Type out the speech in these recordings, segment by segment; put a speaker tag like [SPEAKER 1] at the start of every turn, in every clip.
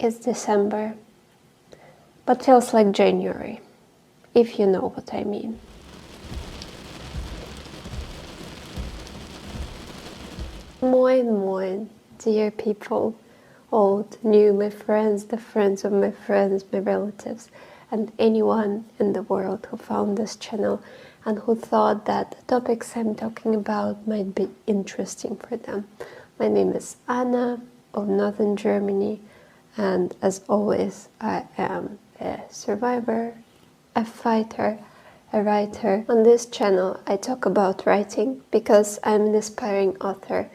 [SPEAKER 1] It's December, but feels like January, if you know what I mean. Moin moin, dear people, old, new, my friends, the friends of my friends, my relatives, and anyone in the world who found this channel and who thought that the topics I'm talking about might be interesting for them. My name is Anna of Northern Germany, and as always, I am a survivor, a fighter, a writer. On this channel, I talk about writing because I'm an aspiring author,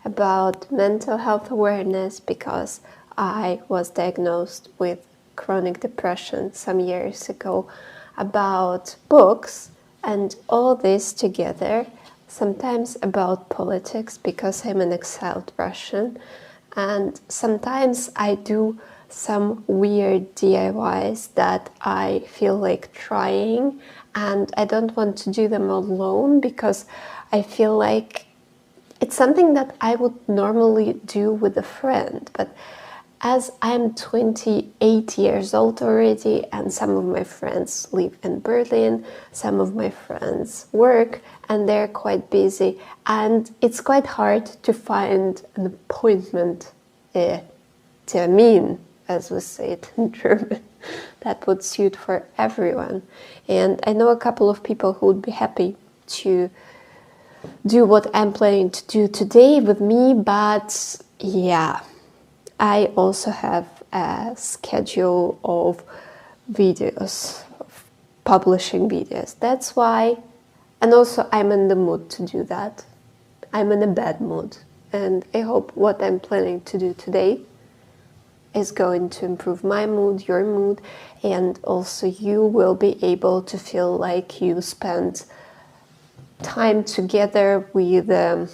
[SPEAKER 1] about mental health awareness because I was diagnosed with chronic depression some years ago, about books, and all this together, sometimes about politics because I'm an exiled Russian, and sometimes I do some weird DIYs that I feel like trying, and I don't want to do them alone because I feel like it's something that I would normally do with a friend, but as I'm 28 years old already, and some of my friends live in Berlin, some of my friends work, and they're quite busy, and it's quite hard to find an appointment, termin, as we say it in German, that would suit for everyone. And I know a couple of people who would be happy to do what I'm planning to do today with me, but yeah, I also have a schedule of videos, of publishing videos. That's why, and also I'm in the mood to do that. I'm in a bad mood, and I hope what I'm planning to do today is going to improve my mood, your mood, and also you will be able to feel like you spent time together with a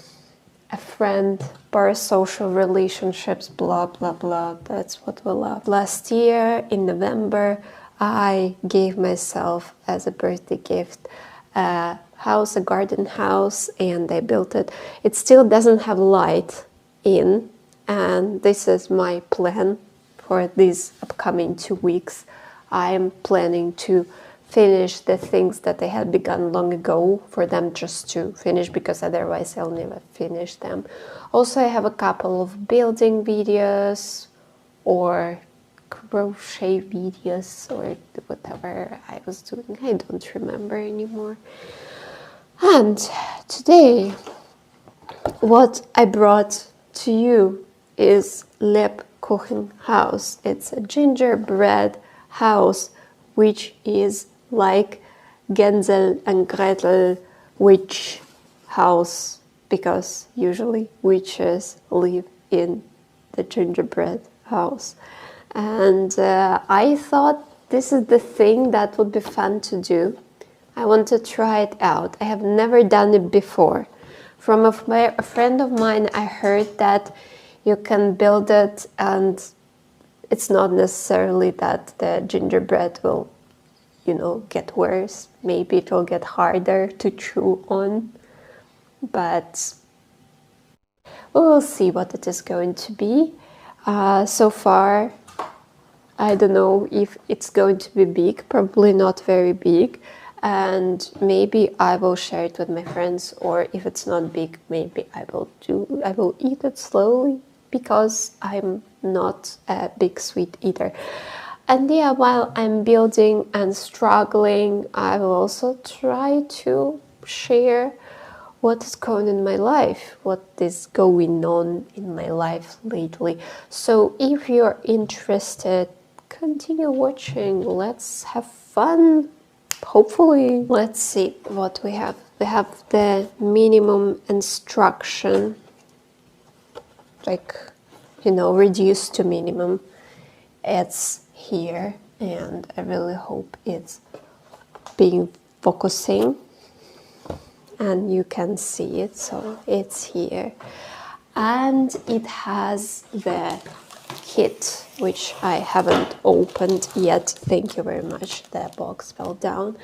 [SPEAKER 1] friend, parasocial relationships, blah blah blah. That's what we love. Last year in November, I gave myself as a birthday gift a house, a garden house, and I built it. It still doesn't have light in, and this is my plan for these upcoming 2 weeks. I'm planning to finish the things that I had begun long ago, for them just to finish, because otherwise I'll never finish them. Also, I have a couple of building videos or crochet videos or whatever I was doing. I don't remember anymore. And today, what I brought to you is Lebkuchenhaus. It's a gingerbread house, which is like Gensel and Gretel witch house, because usually witches live in the gingerbread house. And I thought this is the thing that would be fun to do. I want to try it out. I have never done it before. From a friend of mine, I heard that you can build it and it's not necessarily that the gingerbread will, get worse. Maybe it will get harder to chew on, but we will see what it is going to be. So far, I don't know if it's going to be big, probably not very big, and maybe I will share it with my friends, or if it's not big, maybe I will eat it slowly, because I'm not a big sweet eater. And yeah, while I'm building and struggling, I will also try to share what is going on in my life, what is going on in my life lately. So if you're interested, continue watching. Let's have fun. Hopefully. Let's see what we have. We have the minimum instruction, reduced to minimum. It's here, and I really hope it's being focusing and you can see it. So it's here, and it has the kit, which I haven't opened yet. Thank you very much. The box fell down.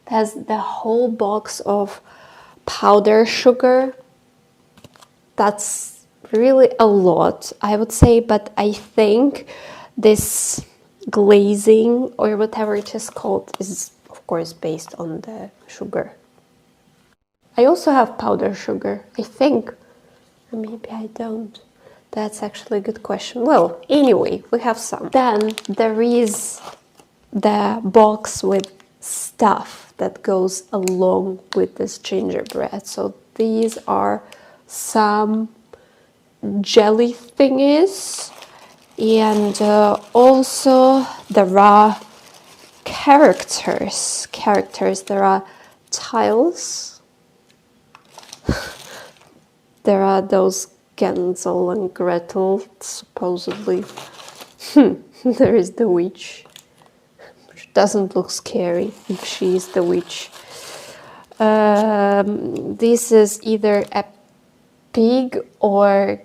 [SPEAKER 1] It has the whole box of powder sugar. That's really a lot, I would say, but I think this glazing or whatever it is called is of course based on the sugar. I also have powder sugar, I think. Maybe I don't. That's actually a good question. Well, anyway, we have some. Then there is the box with stuff that goes along with this gingerbread. So these are some jelly thingies, and also there are characters. There are tiles. There are those Gensel and Gretel, supposedly. There is the witch, which doesn't look scary if she is the witch. This is either a pig or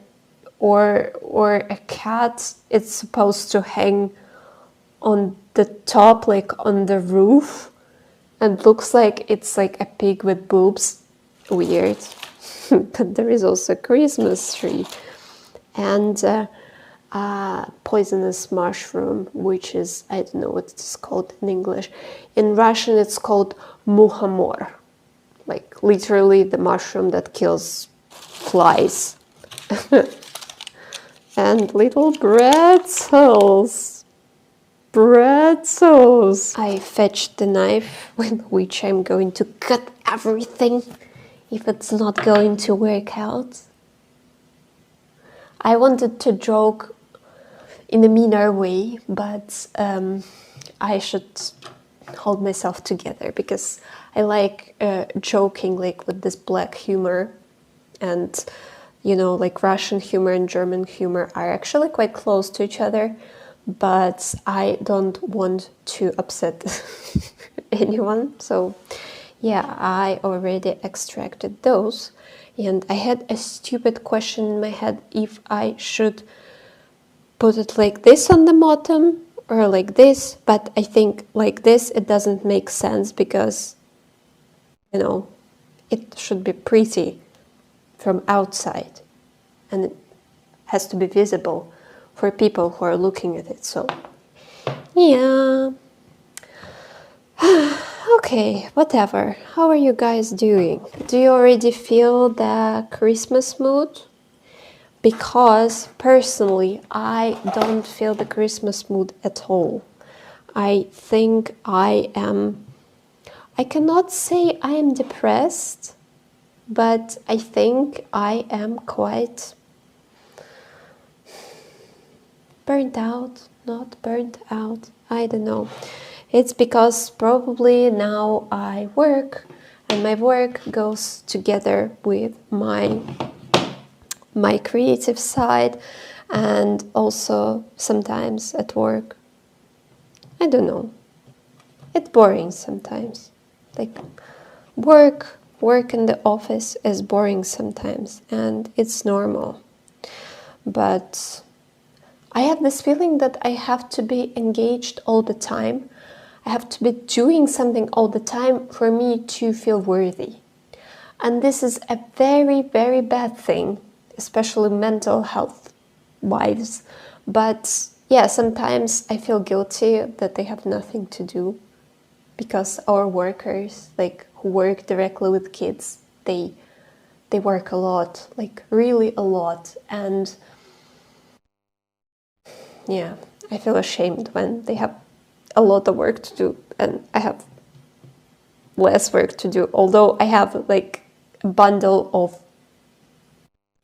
[SPEAKER 1] a cat. It's supposed to hang on the top, like on the roof, and looks like it's like a pig with boobs. Weird. But there is also a Christmas tree and a poisonous mushroom, which is, I don't know what it's called in English. In Russian it's called muhamor, like literally the mushroom that kills flies. And little pretzels. I fetched the knife with which I'm going to cut everything if it's not going to work out. I wanted to joke in a meaner way, but I should hold myself together because I like joking like with this black humor, and you know, like Russian humor and German humor are actually quite close to each other, but I don't want to upset anyone, so yeah, I already extracted those, and I had a stupid question in my head if I should put it like this on the bottom or like this, but I think like this it doesn't make sense because, you know, it should be pretty from outside and it has to be visible for people who are looking at it, so yeah. Okay, whatever. How are you guys doing? Do you already feel the Christmas mood? Because personally, I don't feel the Christmas mood at all. I think I cannot say I am depressed, but I think I am quite burnt out, not burnt out, I don't know. It's because probably now I work and my work goes together with my creative side, and also sometimes at work, I don't know, it's boring sometimes. Like work in the office is boring sometimes, and it's normal. But I have this feeling that I have to be engaged all the time. I have to be doing something all the time for me to feel worthy. And this is a very, very bad thing, especially mental health wise. But yeah, sometimes I feel guilty that they have nothing to do, because our workers, like who work directly with kids, they work a lot, like really a lot. And yeah, I feel ashamed when they have a lot of work to do and I have less work to do, although I have like a bundle of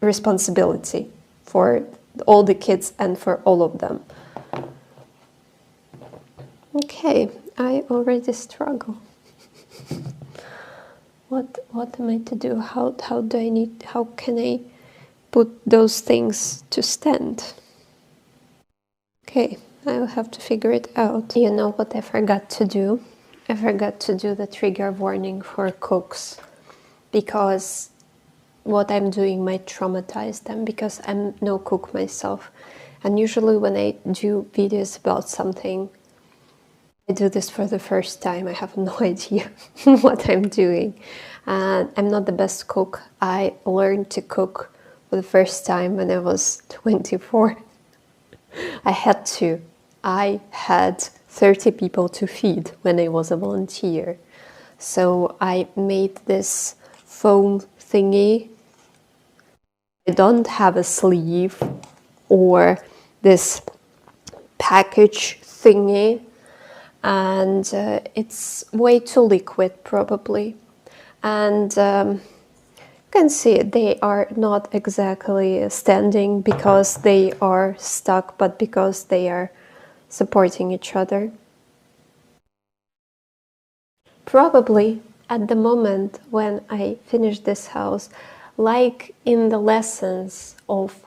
[SPEAKER 1] responsibility for all the kids and for all of them. Okay, I already struggle. What am I to do? How can I put those things to stand? Okay, I will have to figure it out. You know what I forgot to do? I forgot to do the trigger warning for cooks, because what I'm doing might traumatize them, because I'm no cook myself. And usually when I do videos about something, I do this for the first time. I have no idea what I'm doing. And I'm not the best cook. I learned to cook for the first time when I was 24. I had to, I had 30 people to feed when I was a volunteer. So I made this foam thingy. I don't have a sleeve or this package thingy, and it's way too liquid probably. And you can see they are not exactly standing because they are stuck, but because they are supporting each other. Probably at the moment when I finish this house, like in the lessons of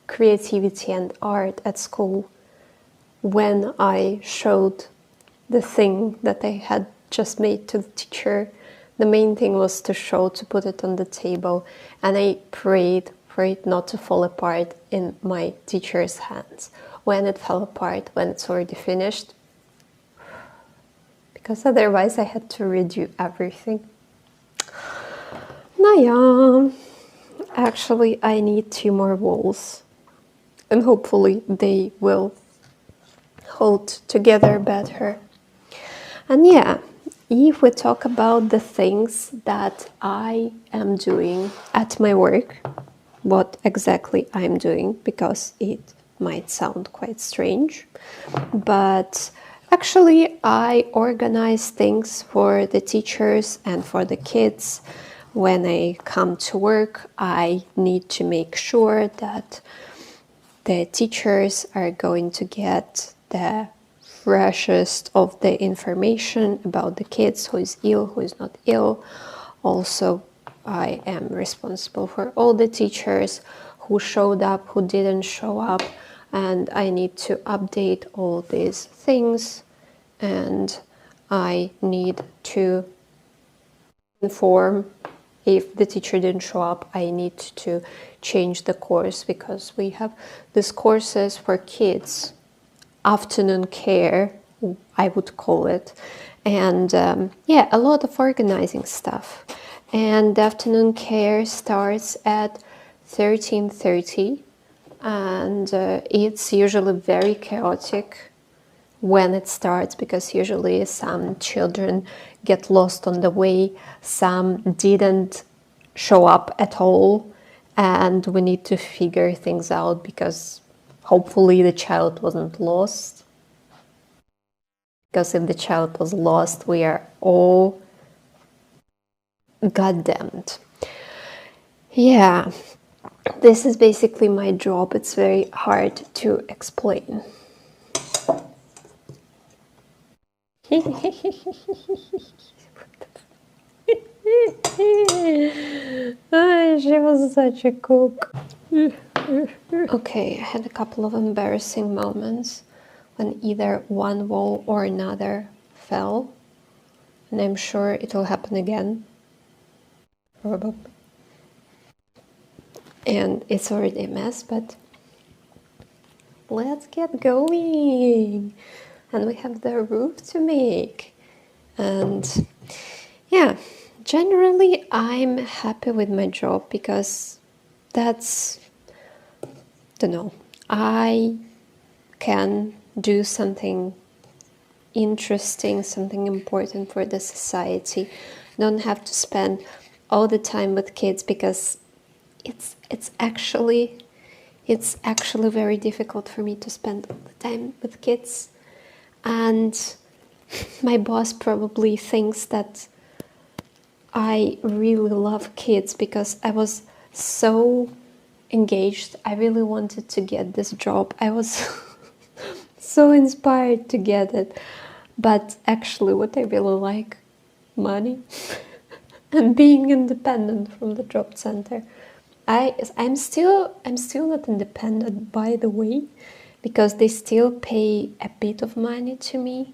[SPEAKER 1] creativity and art at school, when I showed the thing that I had just made to the teacher, the main thing was to show, to put it on the table, and I prayed for it not to fall apart in my teacher's hands. When it fell apart, when it's already finished, because otherwise I had to redo everything. Naja, actually I need 2 more walls, and hopefully they will hold together better. And yeah, if we talk about the things that I am doing at my work, what exactly I'm doing, because it might sound quite strange, but actually I organize things for the teachers and for the kids. When I come to work, I need to make sure that the teachers are going to get the freshest of the information about the kids, who is ill, who is not ill. Also, I am responsible for all the teachers who showed up, who didn't show up, and I need to update all these things, and I need to inform if the teacher didn't show up. I need to change the course, because we have these courses for kids, afternoon care, I would call it, and yeah, a lot of organizing stuff. And the afternoon care starts at 13:30, and it's usually very chaotic when it starts, because usually some children get lost on the way, some didn't show up at all, and we need to figure things out, because hopefully the child wasn't lost. Because if the child was lost, we are all goddamned. Yeah, this is basically my job. It's very hard to explain. She was such a cook. Okay, I had a couple of embarrassing moments when either one wall or another fell, and I'm sure it will happen again, probably. And it's already a mess, but let's get going. And we have the roof to make. And yeah, generally I'm happy with my job, because that's, don't know, I can do something interesting, something important for the society. Don't have to spend all the time with kids, because it's actually very difficult for me to spend all the time with kids. And my boss probably thinks that I really love kids, because I was so engaged. I really wanted to get this job. I was so inspired to get it. But actually what I really like, money and being independent from the job center. I'm still not independent, by the way, because they still pay a bit of money to me.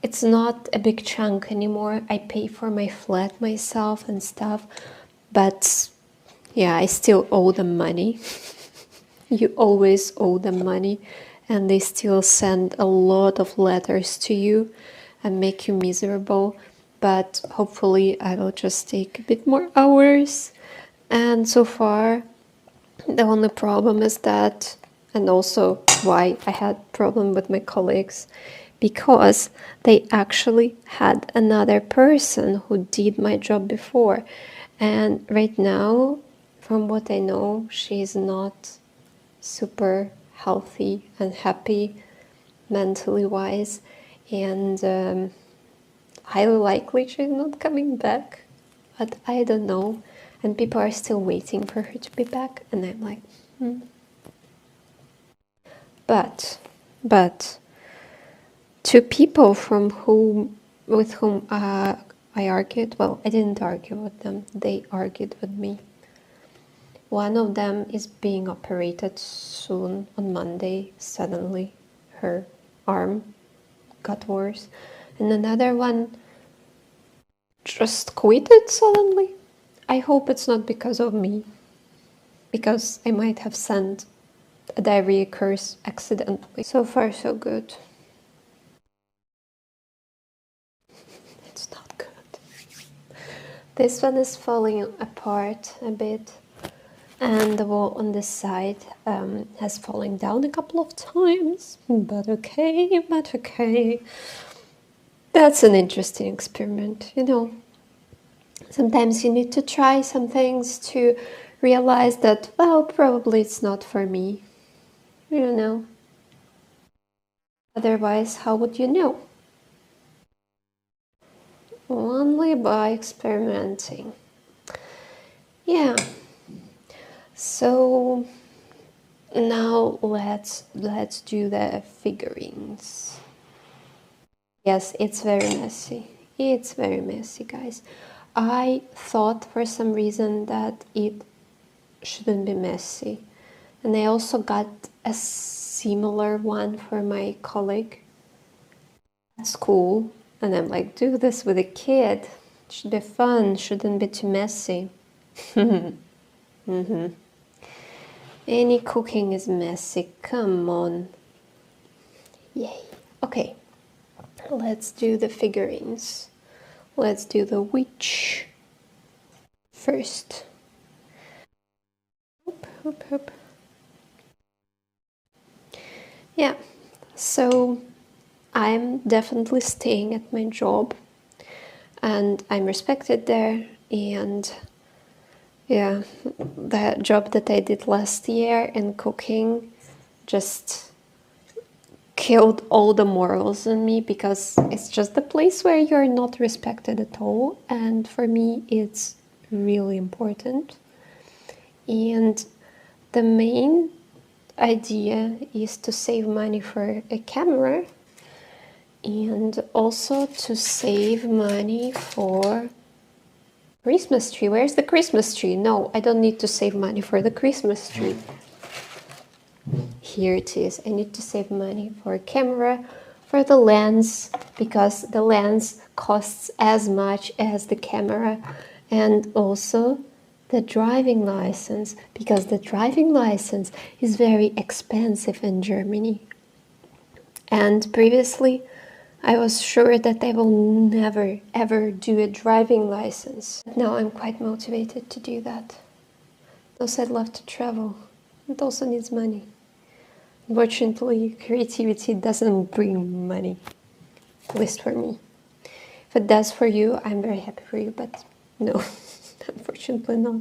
[SPEAKER 1] It's not a big chunk anymore. I pay for my flat myself and stuff, but yeah, I still owe them money. You always owe them money, and they still send a lot of letters to you and make you miserable. But hopefully I will just take a bit more hours. And so far, the only problem is that and also why I had problem with my colleagues, because they actually had another person who did my job before, and right now, from what I know, she's not super healthy and happy mentally wise, and highly likely she's not coming back, but I don't know, and people are still waiting for her to be back, and I'm like, but two people with whom I argued, well, I didn't argue with them, they argued with me. One of them is being operated soon on Monday. Suddenly her arm got worse, and another one just quitted suddenly. I hope it's not because of me, because I might have sent a diarrhea curse accidentally. So far so good. It's not good. This one is falling apart a bit, and the wall on this side has fallen down a couple of times, but okay. That's an interesting experiment, you know. Sometimes you need to try some things to realize that, well, probably it's not for me, you know. Otherwise, how would you know? Only by experimenting. Yeah. So now let's do the figurines. Yes, it's very messy. It's very messy, guys. I thought for some reason that it shouldn't be messy. And I also got a similar one for my colleague at school. And I'm like, do this with a kid. It should be fun, shouldn't be too messy. Any cooking is messy, come on. Yay. Okay, let's do the figurines. Let's do the witch first. Hoop. Yeah, so I'm definitely staying at my job, and I'm respected there, and yeah, the job that I did last year in cooking just killed all the morals in me, because it's just the place where you're not respected at all, and for me it's really important. And the main idea is to save money for a camera, and also to save money for Christmas tree. Where's the Christmas tree? No, I don't need to save money for the Christmas tree. Here it is. I need to save money for a camera, for the lens, because the lens costs as much as the camera, and also the driving license, because the driving license is very expensive in Germany. And previously I was sure that I will never ever do a driving license. But now I'm quite motivated to do that. Also, I'd love to travel. It also needs money. Unfortunately, creativity doesn't bring money, at least for me. If it does for you, I'm very happy for you, but no, unfortunately not.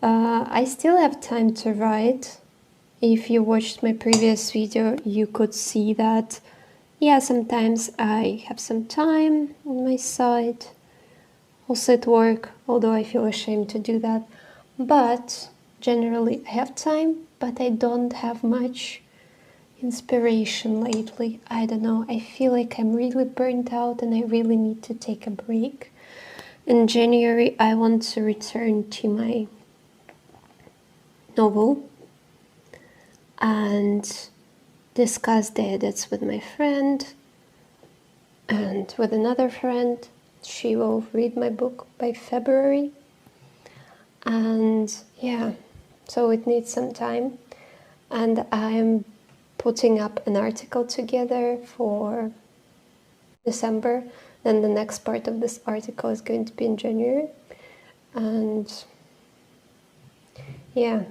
[SPEAKER 1] I still have time to write. If you watched my previous video, you could see that, yeah, sometimes I have some time on my side, also at work, although I feel ashamed to do that. But generally I have time, but I don't have much inspiration lately. I don't know, I feel like I'm really burnt out and I really need to take a break. In January I want to return to my novel and discuss the edits with my friend and with another friend. She will read my book by February, and yeah, so it needs some time, and I'm putting up an article together for December. Then the next part of this article is going to be in January, and yeah,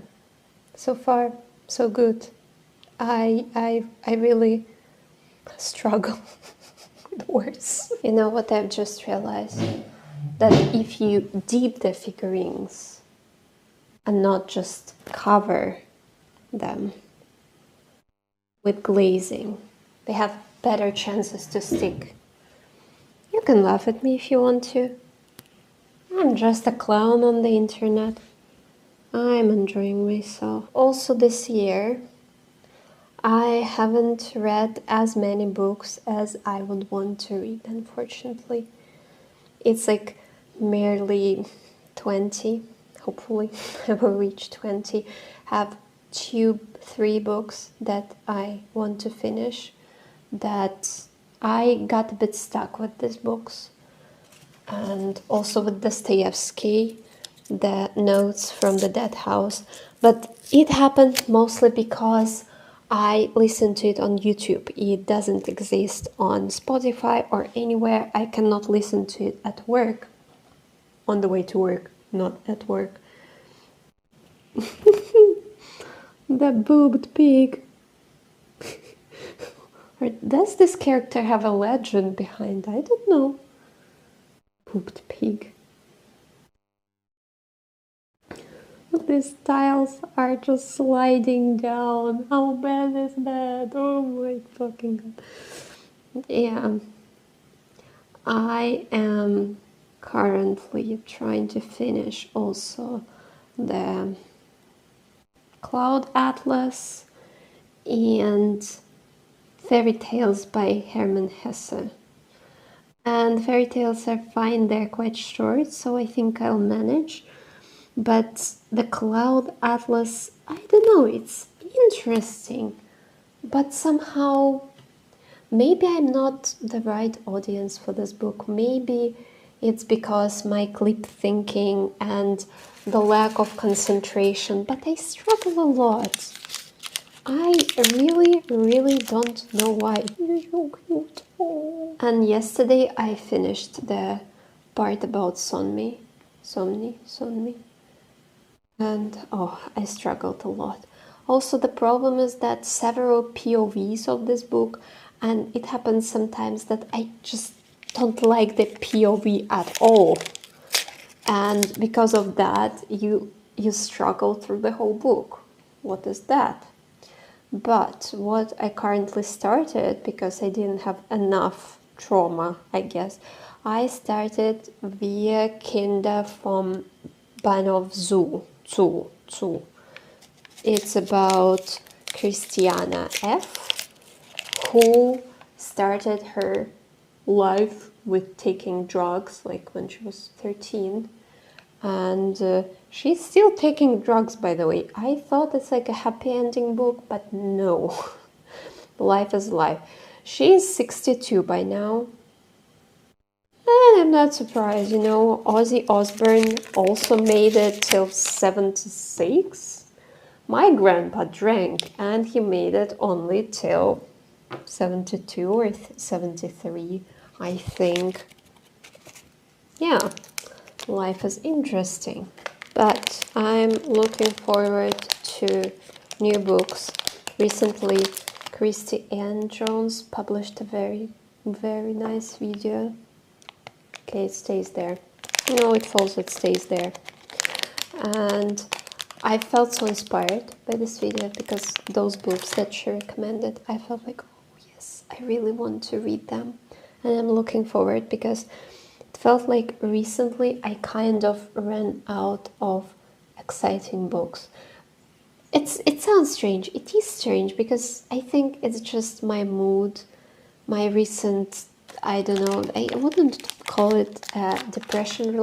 [SPEAKER 1] so far so good. I really struggle with words. You know what I've just realized? That if you dip the figurines and not just cover them with glazing, they have better chances to stick. You can laugh at me if you want to. I'm just a clown on the internet. I'm enjoying myself. Also this year, I haven't read as many books as I would want to read, unfortunately. It's like merely 20. Hopefully I will reach 20. Have 3 books that I want to finish, that I got a bit stuck with these books. And also with Dostoevsky, the Notes from the Dead House. But it happened mostly because I listened to it on YouTube. It doesn't exist on Spotify or anywhere. I cannot listen to it at work, on the way to work, not at work. The boobed pig. Or does this character have a legend behind? I don't know. Boobed pig. These tiles are just sliding down. How bad is that? Oh my fucking god. Yeah. I am currently trying to finish also the Cloud Atlas and Fairy Tales by Hermann Hesse. And fairy tales are fine, they're quite short, so I think I'll manage. But the Cloud Atlas, I don't know, it's interesting. But somehow, maybe I'm not the right audience for this book. Maybe it's because my clip thinking and the lack of concentration, but I struggle a lot. I really don't know why. You're so cute. Oh. And yesterday I finished the part about Sonmi. And oh, I struggled a lot. Also, the problem is that several POVs of this book, and it happens sometimes that I just don't like the POV at all. And because of that, you struggle through the whole book. What is that? But what I currently started, because I didn't have enough trauma, I guess, I started Wir Kinder vom Bahnhof Zoo. It's about Christiana F., who started her life with taking drugs, like when she was 13. And she's still taking drugs, by the way. I thought it's like a happy ending book, but no. Life is life. She's 62 by now. And I'm not surprised, you know, Ozzy Osbourne also made it till 76. My grandpa drank and he made it only till 72 or 73, I think. Yeah, life is interesting. But I'm looking forward to new books. Recently, Christy Ann Jones published a very nice video. Okay, it stays there. No, it falls, it stays there. And I felt so inspired by this video because those books that she recommended, I felt like, oh yes, I really want to read them. And I'm looking forward because it felt like recently I kind of ran out of exciting books. It sounds strange. It is strange because I think it's just my mood, my recent, I don't know, I wouldn't call it depression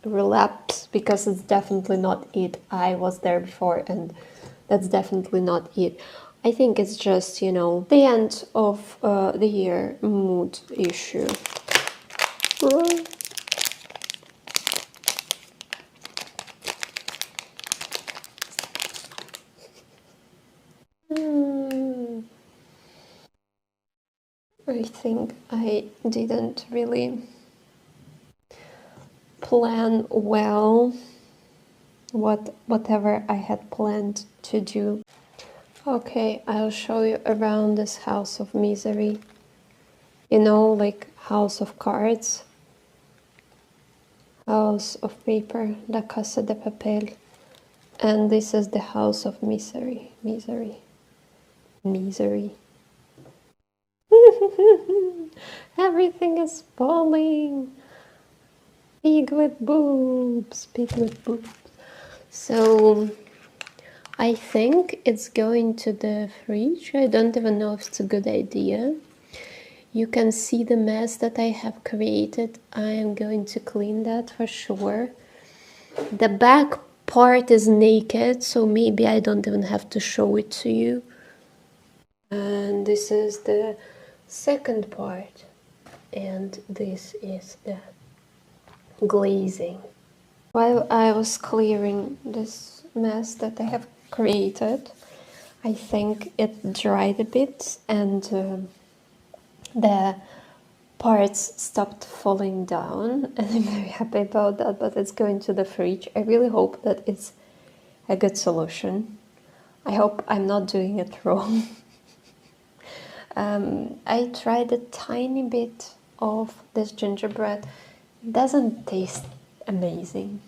[SPEAKER 1] relapse because it's definitely not it. I was there before and that's definitely not it. I think it's just, you know, the end of the year mood issue. I think I didn't really plan well whatever I had planned to do. Okay, I'll show you around this house of misery. You know, like house of cards, house of paper, la casa de papel. And this is the house of misery, misery, misery. Everything is falling. Pig with boobs, pig with boobs. So I think it's going to the fridge. I don't even know if it's a good idea. You can see the mess that I have created. I am going to clean that for sure. The back part is naked, so maybe I don't even have to show it to you. And this is the second part. And this is the glazing. While I was clearing this mess that I have created, I think it dried a bit and the parts stopped falling down, and I'm very happy about that, but it's going to the fridge. I really hope that it's a good solution. I hope I'm not doing it wrong. I tried a tiny bit of this gingerbread. It doesn't taste amazing.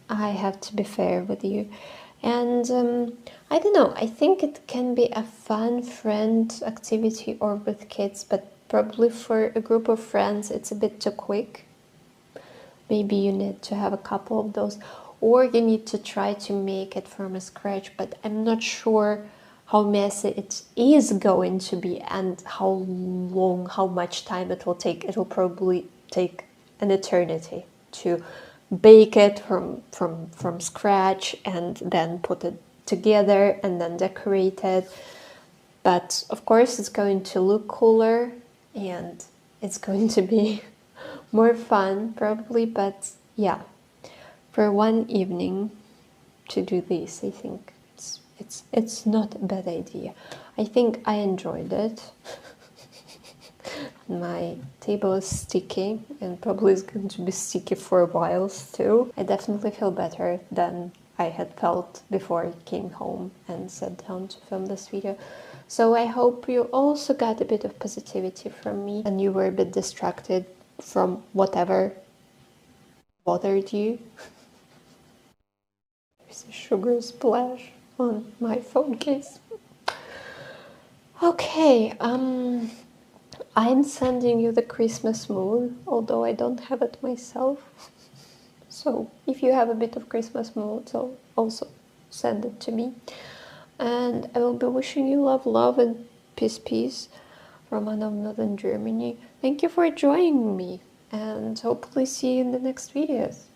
[SPEAKER 1] I have to be fair with you. And I don't know, I think it can be a fun friend activity or with kids, but probably for a group of friends it's a bit too quick. Maybe you need to have a couple of those, or you need to try to make it from scratch, but I'm not sure how messy it is going to be and how long, how much time it will take. It will probably take an eternity to bake it from scratch and then put it together and then decorate it. But of course it's going to look cooler and it's going to be more fun probably. But yeah, for one evening to do this, I think it's not a bad idea. I think I enjoyed it. My table is sticky and probably is going to be sticky for a while still. I definitely feel better than I had felt before I came home and sat down to film this video. So I hope you also got a bit of positivity from me and you were a bit distracted from whatever bothered you. There's a sugar splash on my phone case. Okay, I'm sending you the Christmas mood, although I don't have it myself. So if you have a bit of Christmas mood, so also send it to me. And I will be wishing you love and peace from Anna of Northern Germany. Thank you for joining me and hopefully see you in the next videos.